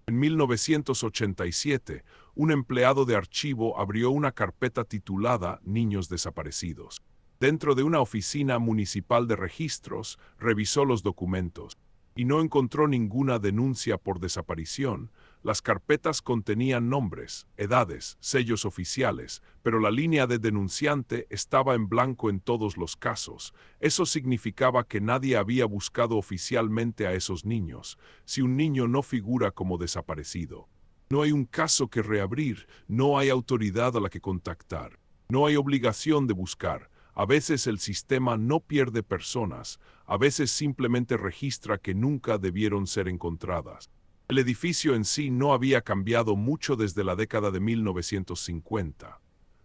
En 1987, un empleado de archivo abrió una carpeta titulada Niños desaparecidos. Dentro de una oficina municipal de registros, revisó los documentos y no encontró ninguna denuncia por desaparición. Las carpetas contenían nombres, edades, sellos oficiales, pero la línea de denunciante estaba en blanco en todos los casos. Eso significaba que nadie había buscado oficialmente a esos niños. Si un niño no figura como desaparecido, no hay un caso que reabrir, no hay autoridad a la que contactar, no hay obligación de buscar. A veces el sistema no pierde personas, a veces simplemente registra que nunca debieron ser encontradas. El edificio en sí no había cambiado mucho desde la década de 1950.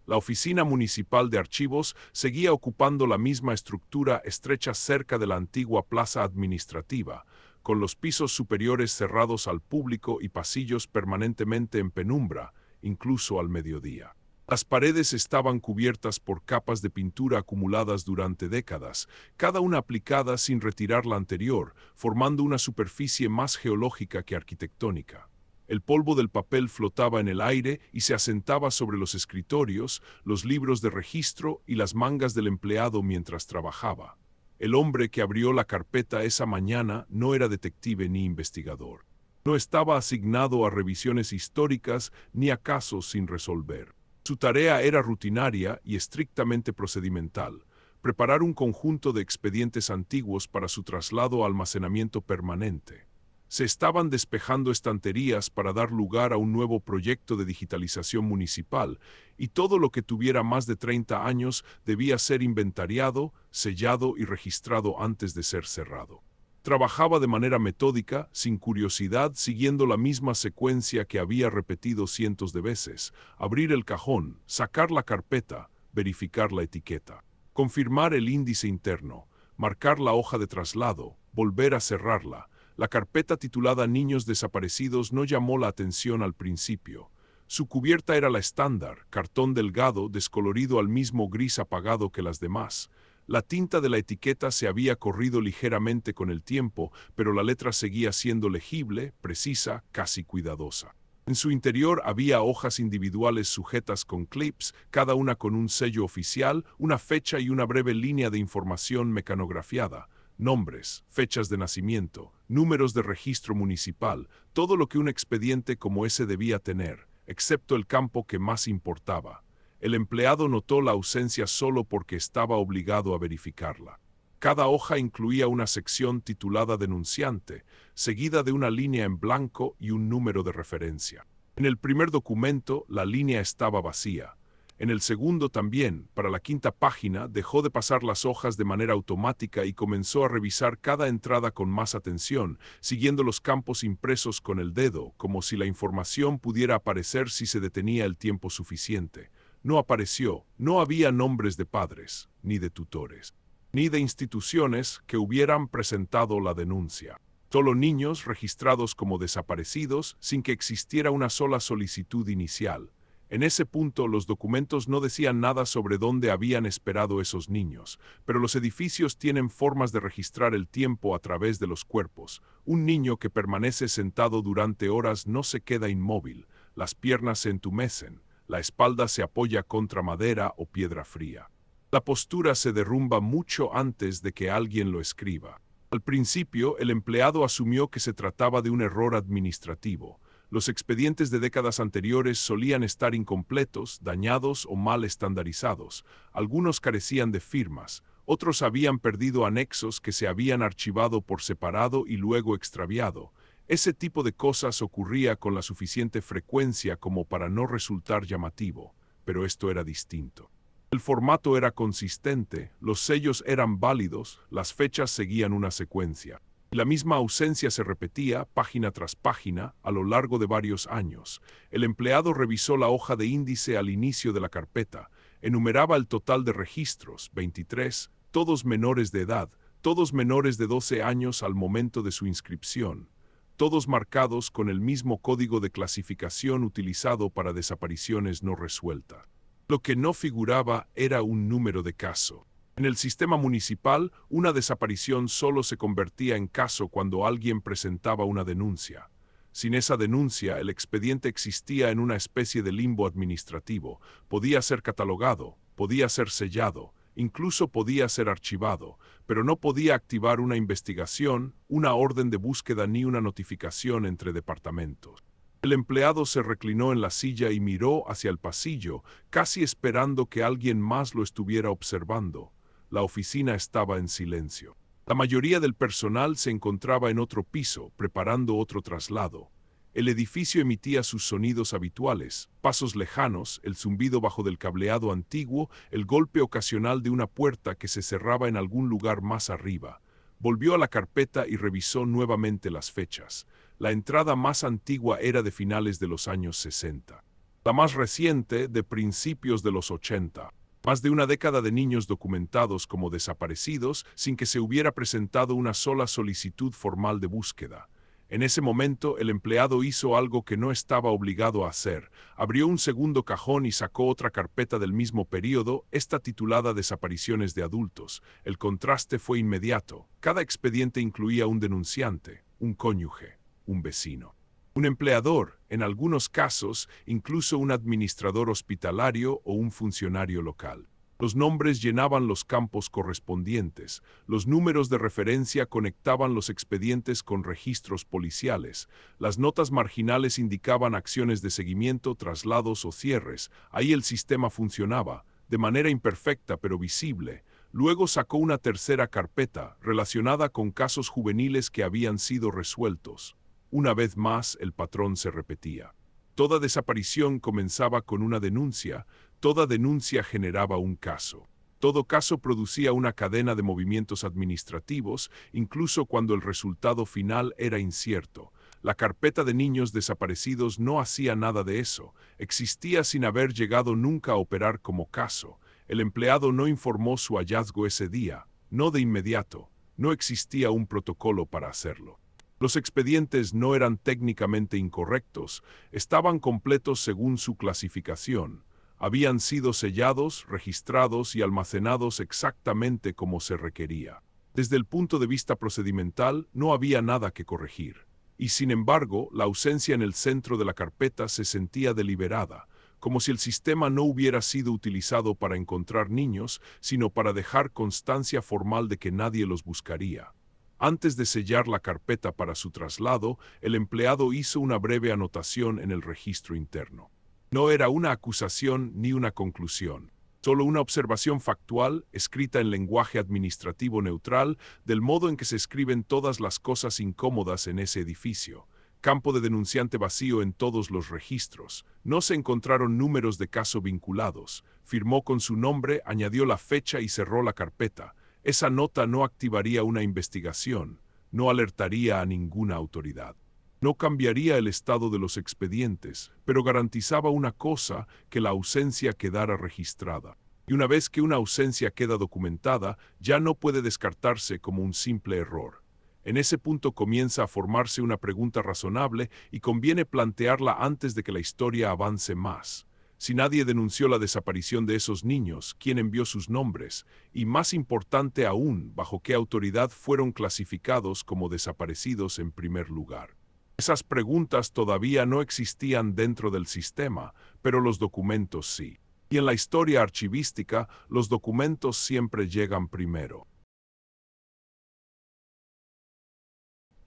La oficina municipal de archivos seguía ocupando la misma estructura estrecha cerca de la antigua plaza administrativa, con los pisos superiores cerrados al público y pasillos permanentemente en penumbra, incluso al mediodía. Las paredes estaban cubiertas por capas de pintura acumuladas durante décadas, cada una aplicada sin retirar la anterior, formando una superficie más geológica que arquitectónica. El polvo del papel flotaba en el aire y se asentaba sobre los escritorios, los libros de registro y las mangas del empleado mientras trabajaba. El hombre que abrió la carpeta esa mañana no era detective ni investigador. No estaba asignado a revisiones históricas ni a casos sin resolver. Su tarea era rutinaria y estrictamente procedimental: preparar un conjunto de expedientes antiguos para su traslado a almacenamiento permanente. Se estaban despejando estanterías para dar lugar a un nuevo proyecto de digitalización municipal, y todo lo que tuviera más de 30 años debía ser inventariado, sellado y registrado antes de ser cerrado. Trabajaba de manera metódica, sin curiosidad, siguiendo la misma secuencia que había repetido cientos de veces: abrir el cajón, sacar la carpeta, verificar la etiqueta, confirmar el índice interno, marcar la hoja de traslado, volver a cerrarla. La carpeta titulada Niños desaparecidos no llamó la atención al principio. Su cubierta era la estándar, cartón delgado, descolorido al mismo gris apagado que las demás. La tinta de la etiqueta se había corrido ligeramente con el tiempo, pero la letra seguía siendo legible, precisa, casi cuidadosa. En su interior había hojas individuales sujetas con clips, cada una con un sello oficial, una fecha y una breve línea de información mecanografiada. Nombres, fechas de nacimiento, números de registro municipal, todo lo que un expediente como ese debía tener, excepto el campo que más importaba. El empleado notó la ausencia solo porque estaba obligado a verificarla. Cada hoja incluía una sección titulada Denunciante, seguida de una línea en blanco y un número de referencia. En el primer documento, la línea estaba vacía. En el segundo también. Para la quinta página, dejó de pasar las hojas de manera automática y comenzó a revisar cada entrada con más atención, siguiendo los campos impresos con el dedo, como si la información pudiera aparecer si se detenía el tiempo suficiente. No apareció. No había nombres de padres, ni de tutores, ni de instituciones que hubieran presentado la denuncia. Solo niños registrados como desaparecidos sin que existiera una sola solicitud inicial. En ese punto los documentos no decían nada sobre dónde habían esperado esos niños, pero los edificios tienen formas de registrar el tiempo a través de los cuerpos. Un niño que permanece sentado durante horas no se queda inmóvil, las piernas se entumecen, la espalda se apoya contra madera o piedra fría. La postura se derrumba mucho antes de que alguien lo escriba. Al principio, el empleado asumió que se trataba de un error administrativo. Los expedientes de décadas anteriores solían estar incompletos, dañados o mal estandarizados. Algunos carecían de firmas, otros habían perdido anexos que se habían archivado por separado y luego extraviado. Ese tipo de cosas ocurría con la suficiente frecuencia como para no resultar llamativo, pero esto era distinto. El formato era consistente, los sellos eran válidos, las fechas seguían una secuencia. La misma ausencia se repetía, página tras página, a lo largo de varios años. El empleado revisó la hoja de índice al inicio de la carpeta. Enumeraba el total de registros: 23, todos menores de edad, todos menores de 12 años al momento de su inscripción, todos marcados con el mismo código de clasificación utilizado para desapariciones no resueltas. Lo que no figuraba era un número de caso. En el sistema municipal, una desaparición solo se convertía en caso cuando alguien presentaba una denuncia. Sin esa denuncia, el expediente existía en una especie de limbo administrativo. Podía ser catalogado, podía ser sellado, incluso podía ser archivado, pero no podía activar una investigación, una orden de búsqueda ni una notificación entre departamentos. El empleado se reclinó en la silla y miró hacia el pasillo, casi esperando que alguien más lo estuviera observando. La oficina estaba en silencio. La mayoría del personal se encontraba en otro piso, preparando otro traslado. El edificio emitía sus sonidos habituales, pasos lejanos, el zumbido bajo del cableado antiguo, el golpe ocasional de una puerta que se cerraba en algún lugar más arriba. Volvió a la carpeta y revisó nuevamente las fechas. La entrada más antigua era de finales de los años 60. La más reciente, de principios de los 80. Más de una década de niños documentados como desaparecidos sin que se hubiera presentado una sola solicitud formal de búsqueda. En ese momento, el empleado hizo algo que no estaba obligado a hacer. Abrió un segundo cajón y sacó otra carpeta del mismo período, esta titulada Desapariciones de adultos. El contraste fue inmediato. Cada expediente incluía un denunciante, un cónyuge, un vecino. Un empleador, en algunos casos, incluso un administrador hospitalario o un funcionario local. Los nombres llenaban los campos correspondientes, los números de referencia conectaban los expedientes con registros policiales, las notas marginales indicaban acciones de seguimiento, traslados o cierres. Ahí el sistema funcionaba, de manera imperfecta pero visible. Luego sacó una tercera carpeta, relacionada con casos juveniles que habían sido resueltos. Una vez más, el patrón se repetía. Toda desaparición comenzaba con una denuncia, toda denuncia generaba un caso. Todo caso producía una cadena de movimientos administrativos, incluso cuando el resultado final era incierto. La carpeta de niños desaparecidos no hacía nada de eso, existía sin haber llegado nunca a operar como caso. El empleado no informó su hallazgo ese día, no de inmediato, no existía un protocolo para hacerlo. Los expedientes no eran técnicamente incorrectos, estaban completos según su clasificación. Habían sido sellados, registrados y almacenados exactamente como se requería. Desde el punto de vista procedimental, no había nada que corregir. Y sin embargo, la ausencia en el centro de la carpeta se sentía deliberada, como si el sistema no hubiera sido utilizado para encontrar niños, sino para dejar constancia formal de que nadie los buscaría. Antes de sellar la carpeta para su traslado, el empleado hizo una breve anotación en el registro interno. No era una acusación ni una conclusión, solo una observación factual, escrita en lenguaje administrativo neutral, del modo en que se escriben todas las cosas incómodas en ese edificio. Campo de denunciante vacío en todos los registros. No se encontraron números de caso vinculados. Firmó con su nombre, añadió la fecha y cerró la carpeta. Esa nota no activaría una investigación, no alertaría a ninguna autoridad. No cambiaría el estado de los expedientes, pero garantizaba una cosa, que la ausencia quedara registrada. Y una vez que una ausencia queda documentada, ya no puede descartarse como un simple error. En ese punto comienza a formarse una pregunta razonable y conviene plantearla antes de que la historia avance más. Si nadie denunció la desaparición de esos niños, ¿quién envió sus nombres? Y más importante aún, ¿bajo qué autoridad fueron clasificados como desaparecidos en primer lugar? Esas preguntas todavía no existían dentro del sistema, pero los documentos sí. Y en la historia archivística, los documentos siempre llegan primero.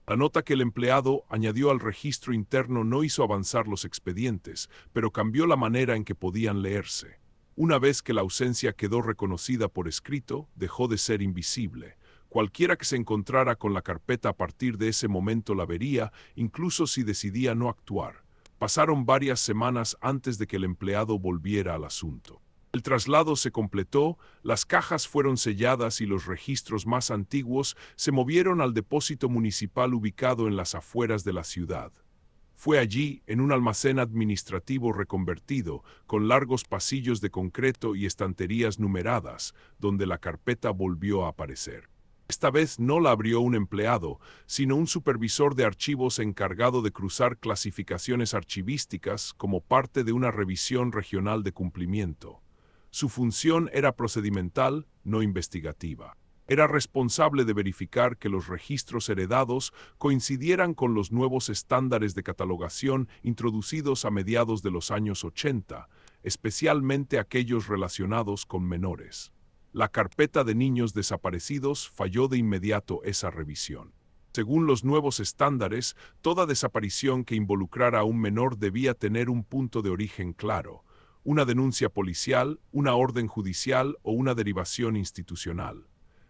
La nota que el empleado añadió al registro interno no hizo avanzar los expedientes, pero cambió la manera en que podían leerse. Una vez que la ausencia quedó reconocida por escrito, dejó de ser invisible. Cualquiera que se encontrara con la carpeta a partir de ese momento la vería, incluso si decidía no actuar. Pasaron varias semanas antes de que el empleado volviera al asunto. El traslado se completó, las cajas fueron selladas y los registros más antiguos se movieron al depósito municipal ubicado en las afueras de la ciudad. Fue allí, en un almacén administrativo reconvertido, con largos pasillos de concreto y estanterías numeradas, donde la carpeta volvió a aparecer. Esta vez no la abrió un empleado, sino un supervisor de archivos encargado de cruzar clasificaciones archivísticas como parte de una revisión regional de cumplimiento. Su función era procedimental, no investigativa. Era responsable de verificar que los registros heredados coincidieran con los nuevos estándares de catalogación introducidos a mediados de los años 80, especialmente aquellos relacionados con menores. La carpeta de niños desaparecidos falló de inmediato esa revisión. Según los nuevos estándares, toda desaparición que involucrara a un menor debía tener un punto de origen claro, una denuncia policial, una orden judicial o una derivación institucional.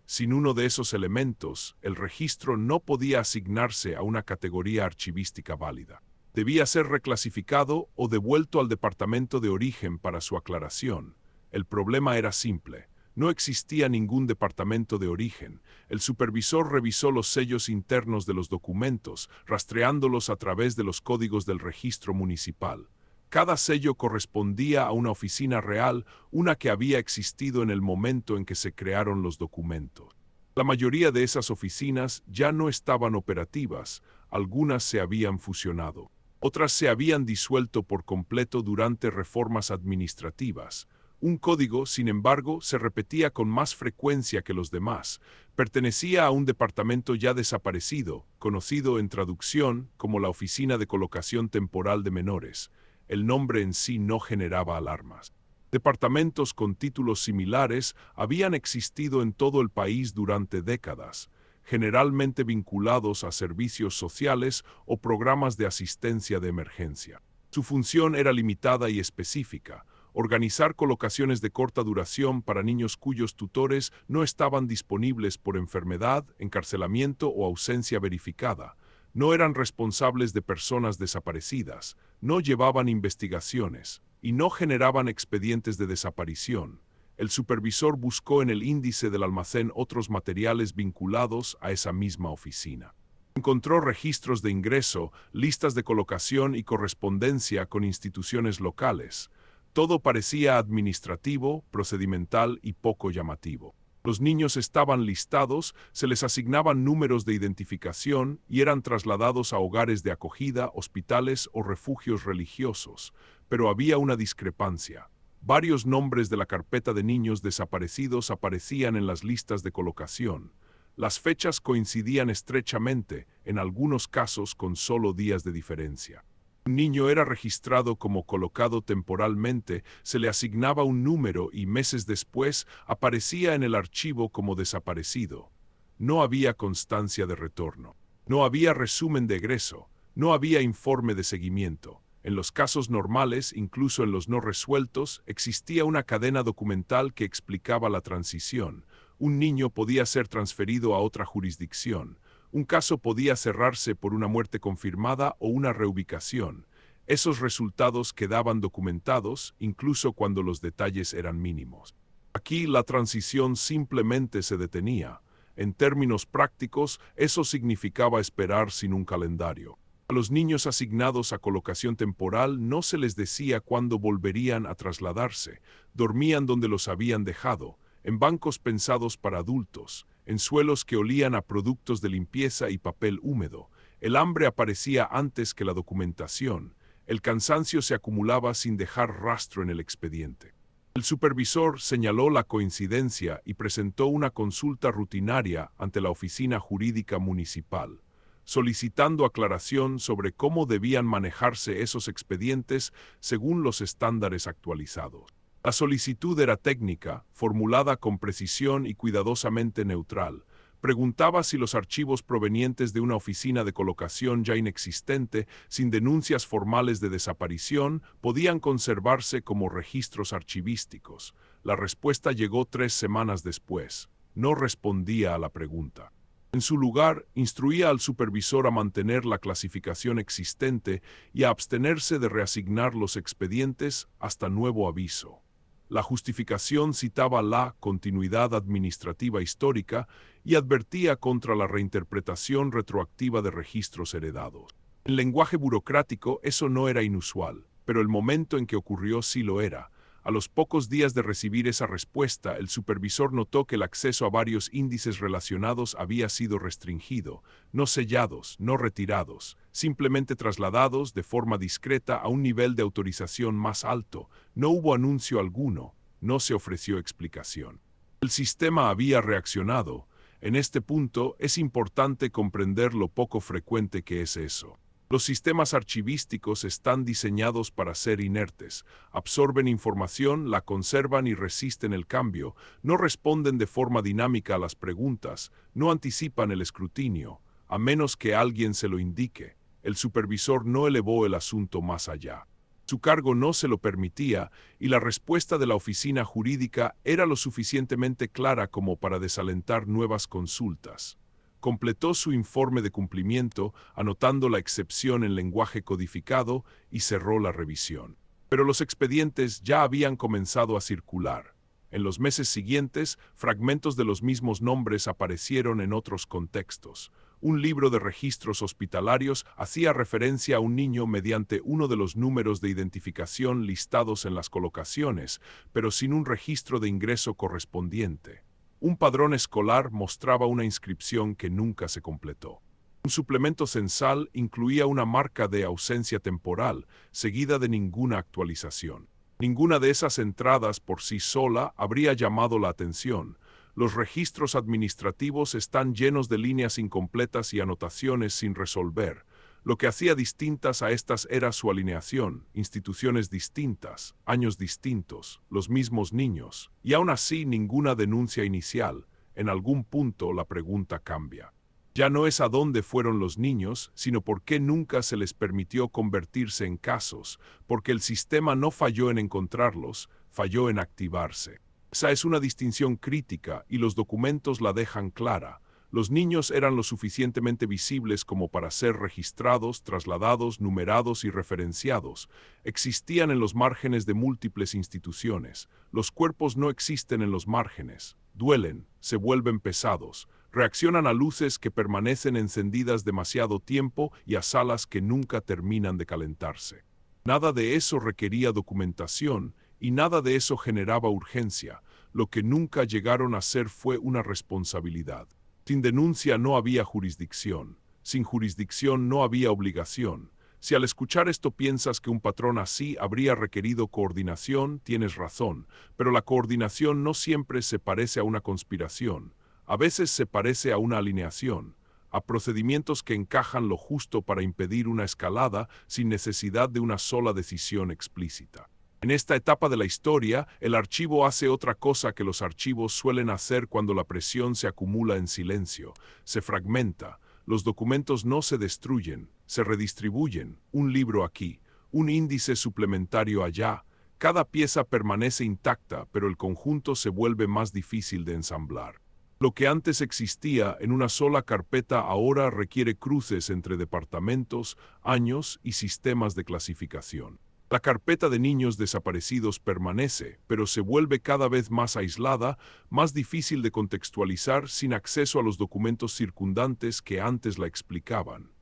Sin uno de esos elementos, el registro no podía asignarse a una categoría archivística válida. Debía ser reclasificado o devuelto al departamento de origen para su aclaración. El problema era simple. No existía ningún departamento de origen. El supervisor revisó los sellos internos de los documentos, rastreándolos a través de los códigos del registro municipal. Cada sello correspondía a una oficina real, una que había existido en el momento en que se crearon los documentos. La mayoría de esas oficinas ya no estaban operativas, algunas se habían fusionado. Otras se habían disuelto por completo durante reformas administrativas. Un código, sin embargo, se repetía con más frecuencia que los demás. Pertenecía a un departamento ya desaparecido, conocido en traducción como la Oficina de Colocación Temporal de Menores. El nombre en sí no generaba alarmas. Departamentos con títulos similares habían existido en todo el país durante décadas, generalmente vinculados a servicios sociales o programas de asistencia de emergencia. Su función era limitada y específica: organizar colocaciones de corta duración para niños cuyos tutores no estaban disponibles por enfermedad, encarcelamiento o ausencia verificada. No eran responsables de personas desaparecidas, no llevaban investigaciones y no generaban expedientes de desaparición. El supervisor buscó en el índice del almacén otros materiales vinculados a esa misma oficina. Encontró registros de ingreso, listas de colocación y correspondencia con instituciones locales. Todo parecía administrativo, procedimental y poco llamativo. Los niños estaban listados, se les asignaban números de identificación y eran trasladados a hogares de acogida, hospitales o refugios religiosos. Pero había una discrepancia. Varios nombres de la carpeta de niños desaparecidos aparecían en las listas de colocación. Las fechas coincidían estrechamente, en algunos casos con solo días de diferencia. Un niño era registrado como colocado temporalmente, se le asignaba un número y meses después aparecía en el archivo como desaparecido. No había constancia de retorno. No había resumen de egreso. No había informe de seguimiento. En los casos normales, incluso en los no resueltos, existía una cadena documental que explicaba la transición. Un niño podía ser transferido a otra jurisdicción. Un caso podía cerrarse por una muerte confirmada o una reubicación. Esos resultados quedaban documentados, incluso cuando los detalles eran mínimos. Aquí la transición simplemente se detenía. En términos prácticos, eso significaba esperar sin un calendario. A los niños asignados a colocación temporal no se les decía cuándo volverían a trasladarse. Dormían donde los habían dejado, en bancos pensados para adultos, en suelos que olían a productos de limpieza y papel húmedo. El hambre aparecía antes que la documentación. El cansancio se acumulaba sin dejar rastro en el expediente. El supervisor señaló la coincidencia y presentó una consulta rutinaria ante la oficina jurídica municipal, solicitando aclaración sobre cómo debían manejarse esos expedientes según los estándares actualizados. La solicitud era técnica, formulada con precisión y cuidadosamente neutral. Preguntaba si los archivos provenientes de una oficina de colocación ya inexistente, sin denuncias formales de desaparición, podían conservarse como registros archivísticos. La respuesta llegó 3 semanas después. No respondía a la pregunta. En su lugar, instruía al supervisor a mantener la clasificación existente y a abstenerse de reasignar los expedientes hasta nuevo aviso. La justificación citaba la continuidad administrativa histórica y advertía contra la reinterpretación retroactiva de registros heredados. En lenguaje burocrático eso no era inusual, pero el momento en que ocurrió sí lo era. A los pocos días de recibir esa respuesta, el supervisor notó que el acceso a varios índices relacionados había sido restringido, no sellados, no retirados, simplemente trasladados de forma discreta a un nivel de autorización más alto. No hubo anuncio alguno, no se ofreció explicación. El sistema había reaccionado. En este punto es importante comprender lo poco frecuente que es eso. Los sistemas archivísticos están diseñados para ser inertes, absorben información, la conservan y resisten el cambio, no responden de forma dinámica a las preguntas, no anticipan el escrutinio, a menos que alguien se lo indique. El supervisor no elevó el asunto más allá. Su cargo no se lo permitía y la respuesta de la oficina jurídica era lo suficientemente clara como para desalentar nuevas consultas. Completó su informe de cumplimiento, anotando la excepción en lenguaje codificado y cerró la revisión. Pero los expedientes ya habían comenzado a circular. En los meses siguientes, fragmentos de los mismos nombres aparecieron en otros contextos. Un libro de registros hospitalarios hacía referencia a un niño mediante uno de los números de identificación listados en las colocaciones, pero sin un registro de ingreso correspondiente. Un padrón escolar mostraba una inscripción que nunca se completó. Un suplemento censal incluía una marca de ausencia temporal, seguida de ninguna actualización. Ninguna de esas entradas por sí sola habría llamado la atención. Los registros administrativos están llenos de líneas incompletas y anotaciones sin resolver. Lo que hacía distintas a estas era su alineación, instituciones distintas, años distintos, los mismos niños, y aún así ninguna denuncia inicial. En algún punto la pregunta cambia. Ya no es a dónde fueron los niños, sino por qué nunca se les permitió convertirse en casos, porque el sistema no falló en encontrarlos, falló en activarse. Esa es una distinción crítica y los documentos la dejan clara. Los niños eran lo suficientemente visibles como para ser registrados, trasladados, numerados y referenciados. Existían en los márgenes de múltiples instituciones. Los cuerpos no existen en los márgenes. Duelen, se vuelven pesados. Reaccionan a luces que permanecen encendidas demasiado tiempo y a salas que nunca terminan de calentarse. Nada de eso requería documentación y nada de eso generaba urgencia. Lo que nunca llegaron a ser fue una responsabilidad. Sin denuncia no había jurisdicción. Sin jurisdicción no había obligación. Si al escuchar esto piensas que un patrón así habría requerido coordinación, tienes razón, pero la coordinación no siempre se parece a una conspiración. A veces se parece a una alineación, a procedimientos que encajan lo justo para impedir una escalada sin necesidad de una sola decisión explícita. En esta etapa de la historia, el archivo hace otra cosa que los archivos suelen hacer cuando la presión se acumula en silencio. Se fragmenta. Los documentos no se destruyen, se redistribuyen. Un libro aquí, un índice suplementario allá. Cada pieza permanece intacta, pero el conjunto se vuelve más difícil de ensamblar. Lo que antes existía en una sola carpeta ahora requiere cruces entre departamentos, años y sistemas de clasificación. La carpeta de niños desaparecidos permanece, pero se vuelve cada vez más aislada, más difícil de contextualizar sin acceso a los documentos circundantes que antes la explicaban.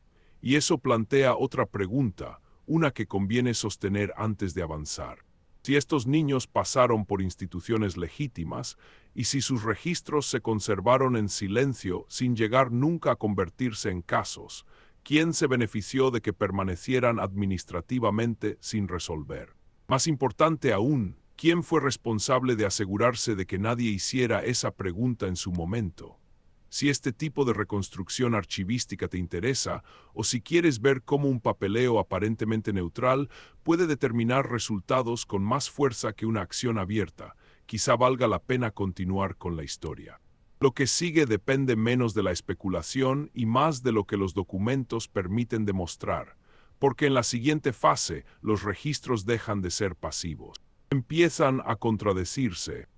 Y eso plantea otra pregunta, una que conviene sostener antes de avanzar. Si estos niños pasaron por instituciones legítimas y si sus registros se conservaron en silencio sin llegar nunca a convertirse en casos, ¿quién se benefició de que permanecieran administrativamente sin resolver? Más importante aún, ¿quién fue responsable de asegurarse de que nadie hiciera esa pregunta en su momento? Si este tipo de reconstrucción archivística te interesa, o si quieres ver cómo un papeleo aparentemente neutral puede determinar resultados con más fuerza que una acción abierta, quizá valga la pena continuar con la historia. Lo que sigue depende menos de la especulación y más de lo que los documentos permiten demostrar, porque en la siguiente fase los registros dejan de ser pasivos. Empiezan a contradecirse.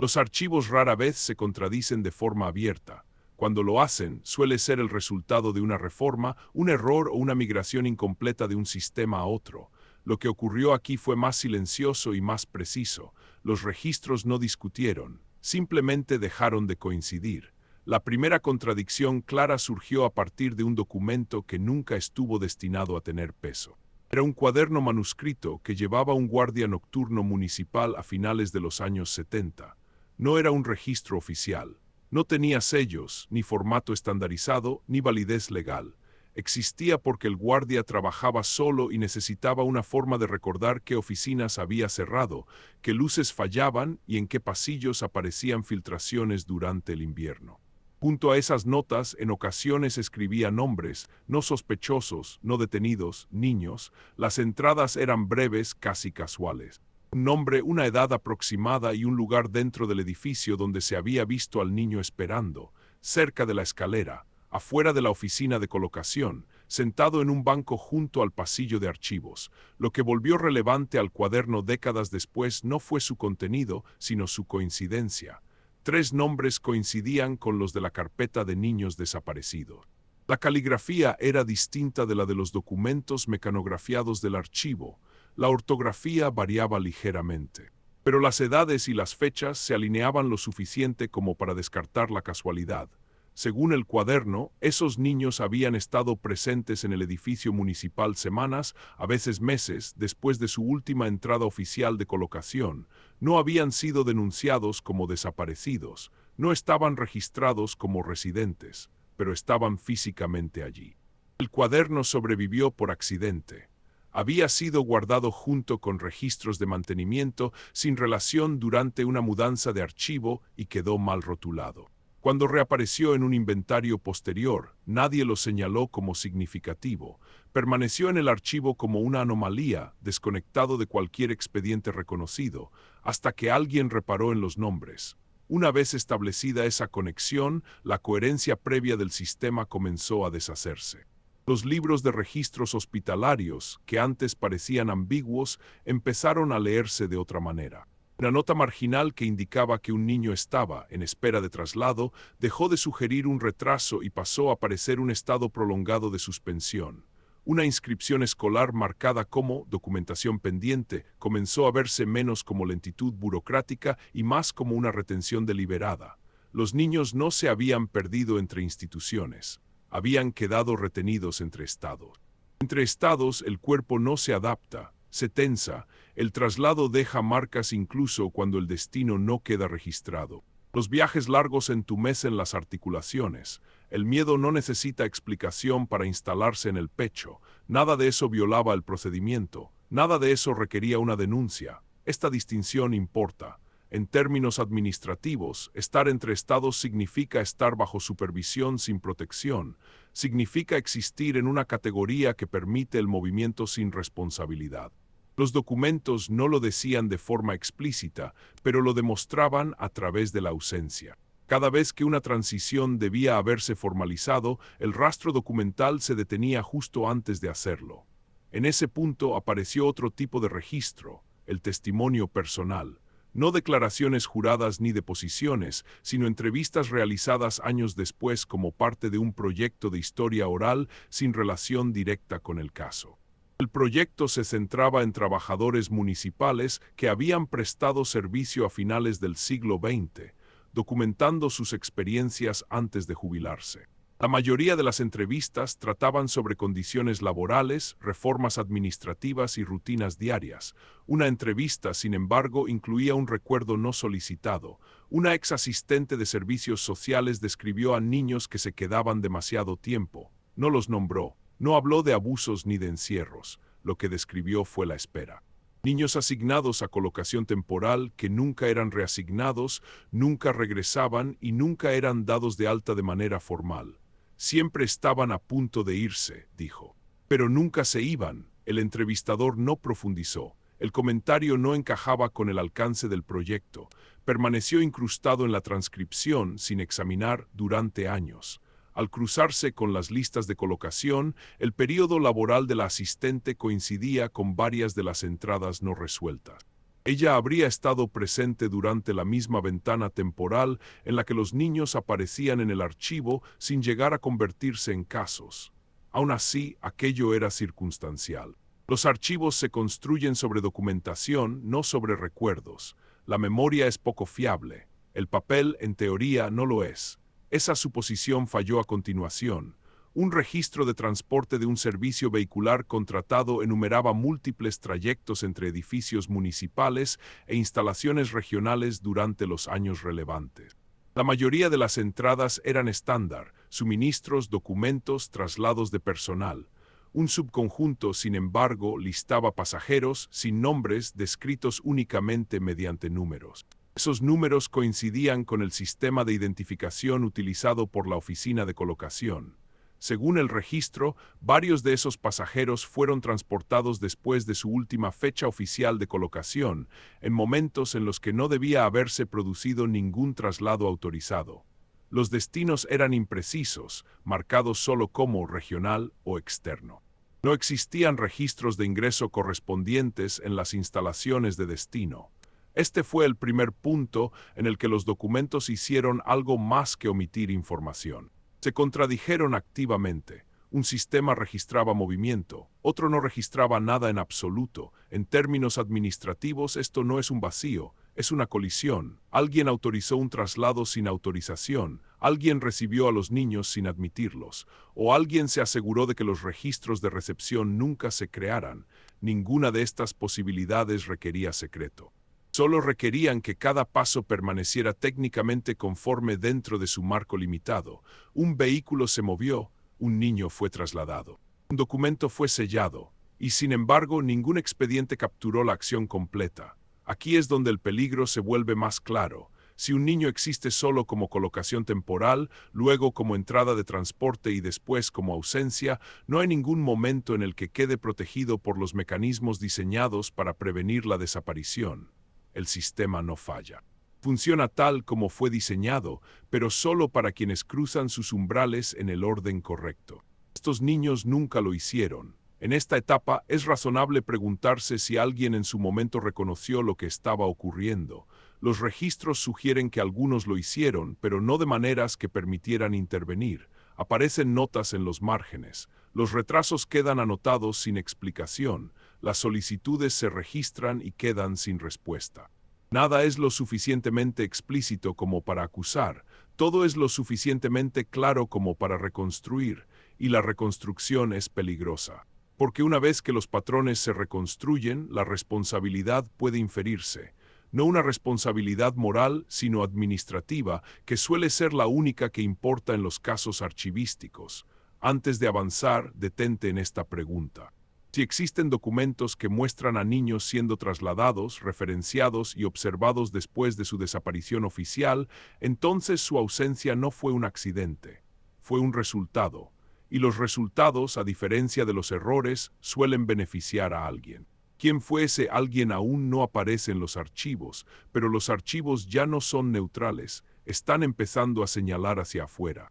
Los archivos rara vez se contradicen de forma abierta. Cuando lo hacen, suele ser el resultado de una reforma, un error o una migración incompleta de un sistema a otro. Lo que ocurrió aquí fue más silencioso y más preciso. Los registros no discutieron, simplemente dejaron de coincidir. La primera contradicción clara surgió a partir de un documento que nunca estuvo destinado a tener peso. Era un cuaderno manuscrito que llevaba un guardia nocturno municipal a finales de los años 70. No era un registro oficial. No tenía sellos, ni formato estandarizado, ni validez legal. Existía porque el guardia trabajaba solo y necesitaba una forma de recordar qué oficinas había cerrado, qué luces fallaban y en qué pasillos aparecían filtraciones durante el invierno. Junto a esas notas, en ocasiones escribía nombres, no sospechosos, no detenidos, niños. Las entradas eran breves, casi casuales. Un nombre, una edad aproximada y un lugar dentro del edificio donde se había visto al niño esperando, cerca de la escalera, afuera de la oficina de colocación, sentado en un banco junto al pasillo de archivos. Lo que volvió relevante al cuaderno décadas después no fue su contenido, sino su coincidencia. 3 nombres coincidían con los de la carpeta de niños desaparecidos. La caligrafía era distinta de la de los documentos mecanografiados del archivo. La ortografía variaba ligeramente. Pero las edades y las fechas se alineaban lo suficiente como para descartar la casualidad. Según el cuaderno, esos niños habían estado presentes en el edificio municipal semanas, a veces meses, después de su última entrada oficial de colocación. No habían sido denunciados como desaparecidos, no estaban registrados como residentes, pero estaban físicamente allí. El cuaderno sobrevivió por accidente. Había sido guardado junto con registros de mantenimiento sin relación durante una mudanza de archivo y quedó mal rotulado. Cuando reapareció en un inventario posterior, nadie lo señaló como significativo. Permaneció en el archivo como una anomalía, desconectado de cualquier expediente reconocido, hasta que alguien reparó en los nombres. Una vez establecida esa conexión, la coherencia previa del sistema comenzó a deshacerse. Los libros de registros hospitalarios, que antes parecían ambiguos, empezaron a leerse de otra manera. Una nota marginal que indicaba que un niño estaba en espera de traslado dejó de sugerir un retraso y pasó a parecer un estado prolongado de suspensión. Una inscripción escolar marcada como documentación pendiente comenzó a verse menos como lentitud burocrática y más como una retención deliberada. Los niños no se habían perdido entre instituciones, habían quedado retenidos entre estados. Entre estados el cuerpo no se adapta, se tensa. El traslado deja marcas incluso cuando el destino no queda registrado. Los viajes largos entumecen las articulaciones. El miedo no necesita explicación para instalarse en el pecho. Nada de eso violaba el procedimiento. Nada de eso requería una denuncia. Esta distinción importa. En términos administrativos, estar entre estados significa estar bajo supervisión sin protección. Significa existir en una categoría que permite el movimiento sin responsabilidad. Los documentos no lo decían de forma explícita, pero lo demostraban a través de la ausencia. Cada vez que una transición debía haberse formalizado, el rastro documental se detenía justo antes de hacerlo. En ese punto apareció otro tipo de registro, el testimonio personal. No declaraciones juradas ni deposiciones, sino entrevistas realizadas años después como parte de un proyecto de historia oral sin relación directa con el caso. El proyecto se centraba en trabajadores municipales que habían prestado servicio a finales del siglo XX, documentando sus experiencias antes de jubilarse. La mayoría de las entrevistas trataban sobre condiciones laborales, reformas administrativas y rutinas diarias. Una entrevista, sin embargo, incluía un recuerdo no solicitado. Una ex asistente de servicios sociales describió a niños que se quedaban demasiado tiempo. No los nombró. No habló de abusos ni de encierros. Lo que describió fue la espera. Niños asignados a colocación temporal que nunca eran reasignados, nunca regresaban y nunca eran dados de alta de manera formal. Siempre estaban a punto de irse, dijo. Pero nunca se iban. El entrevistador no profundizó. El comentario no encajaba con el alcance del proyecto. Permaneció incrustado en la transcripción sin examinar durante años. Al cruzarse con las listas de colocación, el período laboral de la asistente coincidía con varias de las entradas no resueltas. Ella habría estado presente durante la misma ventana temporal en la que los niños aparecían en el archivo sin llegar a convertirse en casos. Aún así, aquello era circunstancial. Los archivos se construyen sobre documentación, no sobre recuerdos. La memoria es poco fiable. El papel, en teoría, no lo es. Esa suposición falló a continuación. Un registro de transporte de un servicio vehicular contratado enumeraba múltiples trayectos entre edificios municipales e instalaciones regionales durante los años relevantes. La mayoría de las entradas eran estándar: suministros, documentos, traslados de personal. Un subconjunto, sin embargo, listaba pasajeros sin nombres, descritos únicamente mediante números. Esos números coincidían con el sistema de identificación utilizado por la oficina de colocación. Según el registro, varios de esos pasajeros fueron transportados después de su última fecha oficial de colocación, en momentos en los que no debía haberse producido ningún traslado autorizado. Los destinos eran imprecisos, marcados solo como regional o externo. No existían registros de ingreso correspondientes en las instalaciones de destino. Este fue el primer punto en el que los documentos hicieron algo más que omitir información. Se contradijeron activamente. Un sistema registraba movimiento, otro no registraba nada en absoluto. En términos administrativos, esto no es un vacío, es una colisión. Alguien autorizó un traslado sin autorización, alguien recibió a los niños sin admitirlos, o alguien se aseguró de que los registros de recepción nunca se crearan. Ninguna de estas posibilidades requería secreto. Solo requerían que cada paso permaneciera técnicamente conforme dentro de su marco limitado. Un vehículo se movió, un niño fue trasladado. Un documento fue sellado, y sin embargo ningún expediente capturó la acción completa. Aquí es donde el peligro se vuelve más claro. Si un niño existe solo como colocación temporal, luego como entrada de transporte y después como ausencia, no hay ningún momento en el que quede protegido por los mecanismos diseñados para prevenir la desaparición. El sistema no falla. Funciona tal como fue diseñado, pero solo para quienes cruzan sus umbrales en el orden correcto. Estos niños nunca lo hicieron. En esta etapa es razonable preguntarse si alguien en su momento reconoció lo que estaba ocurriendo. Los registros sugieren que algunos lo hicieron, pero no de maneras que permitieran intervenir. Aparecen notas en los márgenes. Los retrasos quedan anotados sin explicación. Las solicitudes se registran y quedan sin respuesta. Nada es lo suficientemente explícito como para acusar, todo es lo suficientemente claro como para reconstruir, y la reconstrucción es peligrosa. Porque una vez que los patrones se reconstruyen, la responsabilidad puede inferirse. No una responsabilidad moral, sino administrativa, que suele ser la única que importa en los casos archivísticos. Antes de avanzar, detente en esta pregunta. Si existen documentos que muestran a niños siendo trasladados, referenciados y observados después de su desaparición oficial, entonces su ausencia no fue un accidente, fue un resultado. Y los resultados, a diferencia de los errores, suelen beneficiar a alguien. Quien fue ese alguien aún no aparece en los archivos, pero los archivos ya no son neutrales, están empezando a señalar hacia afuera.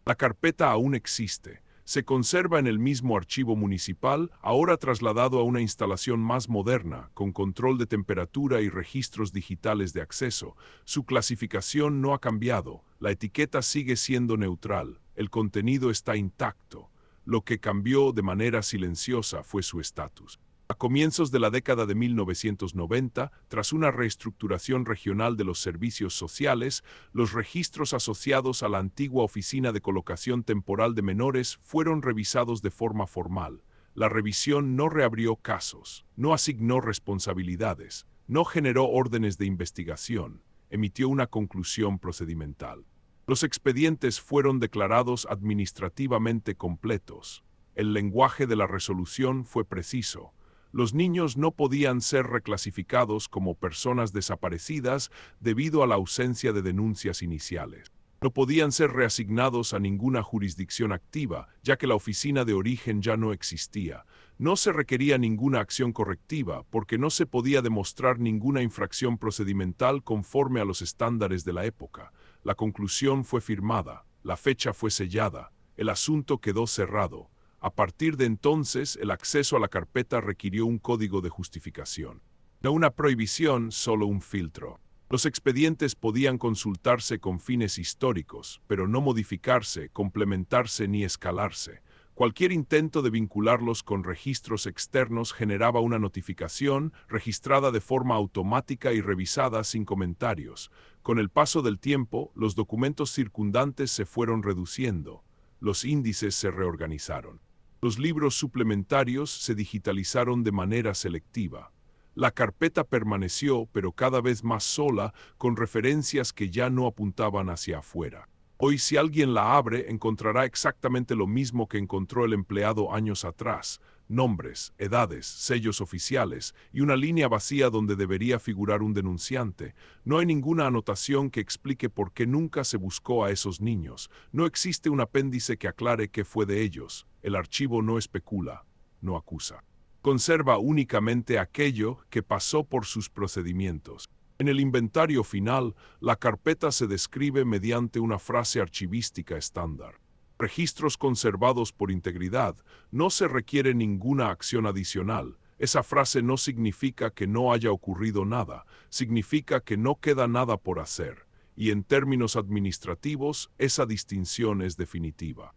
La carpeta aún existe. Se conserva en el mismo archivo municipal, ahora trasladado a una instalación más moderna, con control de temperatura y registros digitales de acceso. Su clasificación no ha cambiado, la etiqueta sigue siendo neutral, el contenido está intacto. Lo que cambió de manera silenciosa fue su estatus. A comienzos de la década de 1990, tras una reestructuración regional de los servicios sociales, los registros asociados a la antigua Oficina de Colocación Temporal de Menores fueron revisados de forma formal. La revisión no reabrió casos, no asignó responsabilidades, no generó órdenes de investigación, emitió una conclusión procedimental. Los expedientes fueron declarados administrativamente completos. El lenguaje de la resolución fue preciso. Los niños no podían ser reclasificados como personas desaparecidas debido a la ausencia de denuncias iniciales. No podían ser reasignados a ninguna jurisdicción activa, ya que la oficina de origen ya no existía. No se requería ninguna acción correctiva, porque no se podía demostrar ninguna infracción procedimental conforme a los estándares de la época. La conclusión fue firmada, la fecha fue sellada, el asunto quedó cerrado. A partir de entonces, el acceso a la carpeta requirió un código de justificación. No una prohibición, solo un filtro. Los expedientes podían consultarse con fines históricos, pero no modificarse, complementarse ni escalarse. Cualquier intento de vincularlos con registros externos generaba una notificación registrada de forma automática y revisada sin comentarios. Con el paso del tiempo, los documentos circundantes se fueron reduciendo. Los índices se reorganizaron. Los libros suplementarios se digitalizaron de manera selectiva. La carpeta permaneció, pero cada vez más sola, con referencias que ya no apuntaban hacia afuera. Hoy, si alguien la abre, encontrará exactamente lo mismo que encontró el empleado años atrás: nombres, edades, sellos oficiales y una línea vacía donde debería figurar un denunciante. No hay ninguna anotación que explique por qué nunca se buscó a esos niños. No existe un apéndice que aclare qué fue de ellos. El archivo no especula, no acusa. Conserva únicamente aquello que pasó por sus procedimientos. En el inventario final, la carpeta se describe mediante una frase archivística estándar: registros conservados por integridad, no se requiere ninguna acción adicional. Esa frase no significa que no haya ocurrido nada, significa que no queda nada por hacer, y en términos administrativos, esa distinción es definitiva.